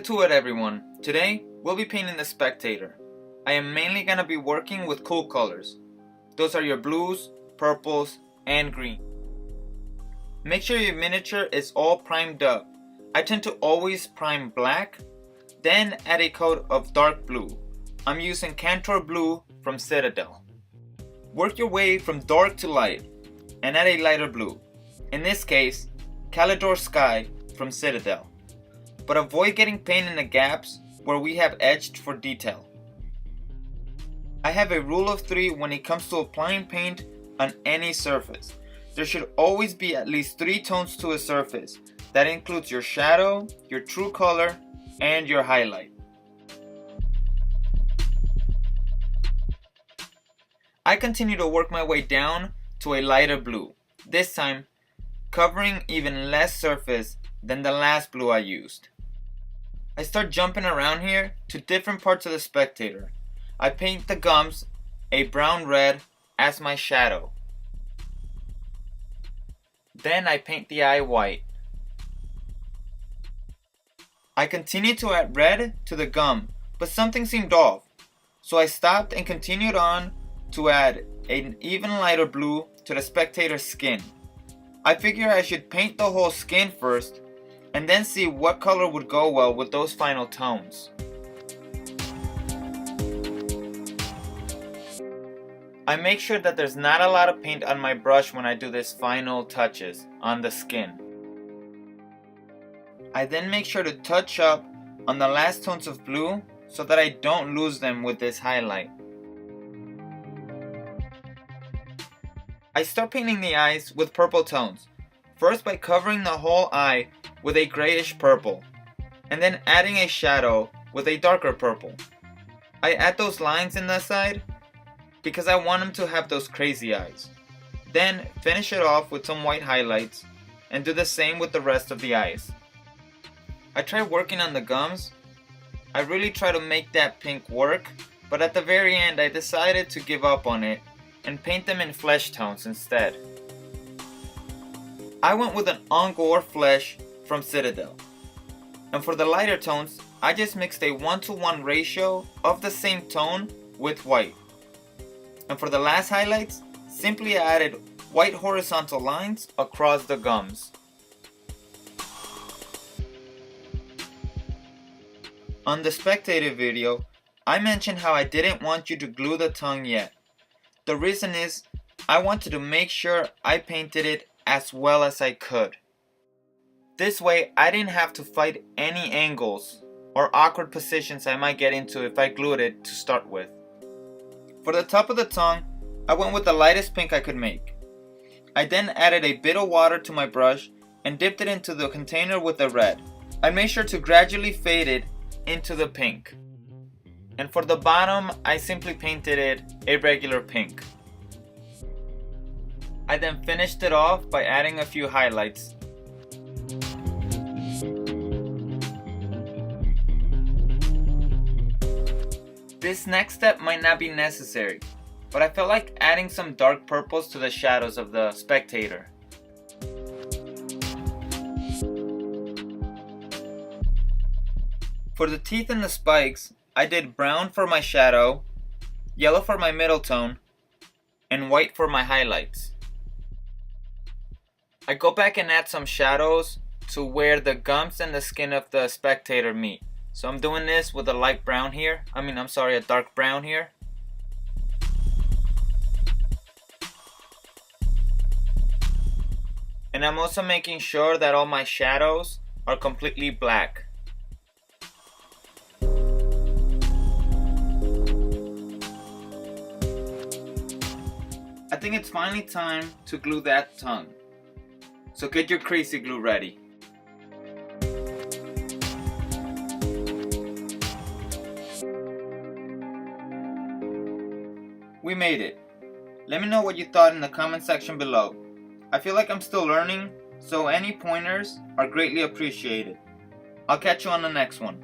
get to it, everyone. Today, we'll be painting the Spectator. I am mainly going to be working with cool colors. Those are your blues, purples, and green. Make sure your miniature is all primed up. I tend to always prime black, then add a coat of dark blue. I'm using Cantor Blue from Citadel. Work your way from dark to light, and add a lighter blue. In this case, Calidor Sky from Citadel. But avoid getting paint in the gaps where we have edged for detail. I have a rule of 3 when it comes to applying paint on any surface. There should always be at least 3 tones to a surface. That includes your shadow, your true color, and your highlight. I continue to work my way down to a lighter blue, this time covering even less surface than the last blue I used. I start jumping around here to different parts of the Spectator. I paint the gums a brown red as my shadow. Then I paint the eye white. I continued to add red to the gum, but something seemed off. So I stopped and continued on to add an even lighter blue to the Spectator's skin. I figured I should paint the whole skin first and then see what color would go well with those final tones. I make sure that there's not a lot of paint on my brush when I do this final touches on the skin. I then make sure to touch up on the last tones of blue so that I don't lose them with this highlight. I start painting the eyes with purple tones, first by covering the whole eye with a grayish purple, and then adding a shadow with a darker purple. I add those lines in the side because I want them to have those crazy eyes. Then finish it off with some white highlights and do the same with the rest of the eyes. I tried working on the gums. I really try to make that pink work, but at the very end I decided to give up on it and paint them in flesh tones instead. I went with an Angora flesh from Citadel. And for the lighter tones, I just mixed a 1-to-1 ratio of the same tone with white. And for the last highlights, simply added white horizontal lines across the gums. On the Spectator video, I mentioned how I didn't want you to glue the tongue yet. The reason is, I wanted to make sure I painted it as well as I could. This way, I didn't have to fight any angles or awkward positions I might get into if I glued it to start with. For the top of the tongue, I went with the lightest pink I could make. I then added a bit of water to my brush and dipped it into the container with the red. I made sure to gradually fade it into the pink. And for the bottom, I simply painted it a regular pink. I then finished it off by adding a few highlights. This next step might not be necessary, but I felt like adding some dark purples to the shadows of the Spectator. For the teeth and the spikes, I did brown for my shadow, yellow for my middle tone, and white for my highlights. I go back and add some shadows to where the gums and the skin of the Spectator meet. So I'm doing this with a light brown here. A dark brown here. And I'm also making sure that all my shadows are completely black. I think it's finally time to glue that tongue. So get your crazy glue ready. We made it. Let me know what you thought in the comment section below. I feel like I'm still learning, so any pointers are greatly appreciated. I'll catch you on the next one.